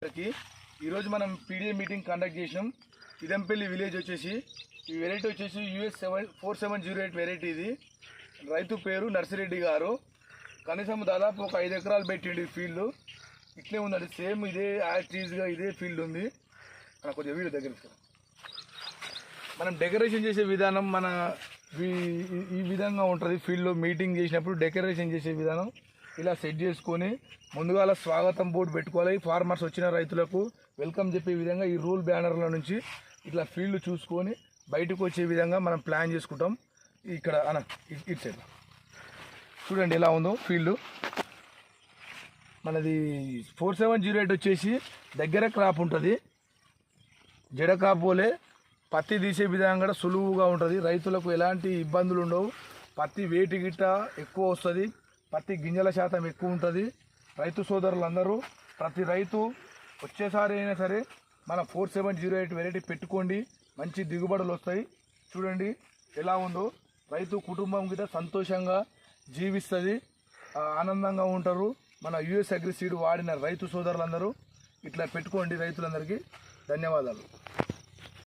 రైతులందరికీ ఈరోజు మనం పీడిఏ మీటింగ్ కండక్ట్ చేసినాం. ఇదంపల్లి విలేజ్ వచ్చేసి ఈ వెరైటీ వచ్చేసి US 4708 వెరైటీ. ఇది రైతు పేరు నర్సిరెడ్డి గారు. కనీసం దాదాపు ఒక 5 ఎకరాలు పెట్టిండు ఈ ఫీల్డ్. ఇట్లే ఉందండి, సేమ్ ఇదే యాక్టీజ్గా ఇదే ఫీల్డ్ ఉంది. మనకు కొంచెం వీడియో దగ్గర మనం డెకరేషన్ చేసే విధానం ఈ విధంగా ఉంటుంది. ఫీల్డ్లో మీటింగ్ చేసినప్పుడు డెకరేషన్ చేసే విధానం ఇలా సెట్ చేసుకొని ముందుగా స్వాగతం బోర్డు పెట్టుకోవాలి. ఫార్మర్స్ వచ్చిన రైతులకు వెల్కమ్ చెప్పే విధంగా ఈ రూల్ బ్యానర్ల నుంచి ఇట్లా ఫీల్డ్ చూసుకొని బయటకు వచ్చే విధంగా మనం ప్లాన్ చేసుకుంటాం. ఇక్కడ ఇటు సైడ్ చూడండి ఎలా ఉందో ఫీల్డ్. మనది 4708 వచ్చేసి దగ్గర క్రాప్ ఉంటుంది. జడ క్రాప్ పోలే పత్తి తీసే విధానం కూడా సులువుగా ఉంటుంది. రైతులకు ఎలాంటి ఇబ్బందులు ఉండవు. పత్తి వేటి గిట్ట ఎక్కువ వస్తుంది. పత్తి గింజల శాతం ఎక్కువ ఉంటుంది. రైతు సోదరులందరూ ప్రతి రైతు వచ్చేసారి అయినా సరే మన 4708 వెరైటీ పెట్టుకోండి. మంచి దిగుబడులు వస్తాయి. చూడండి ఎలా ఉందో. రైతు కుటుంబం గిట్ట సంతోషంగా జీవిస్తుంది, ఆనందంగా ఉంటారు. మన US అగ్రి సీడ్ వాడిన రైతు సోదరులందరూ ఇట్లా పెట్టుకోండి. రైతులందరికీ ధన్యవాదాలు.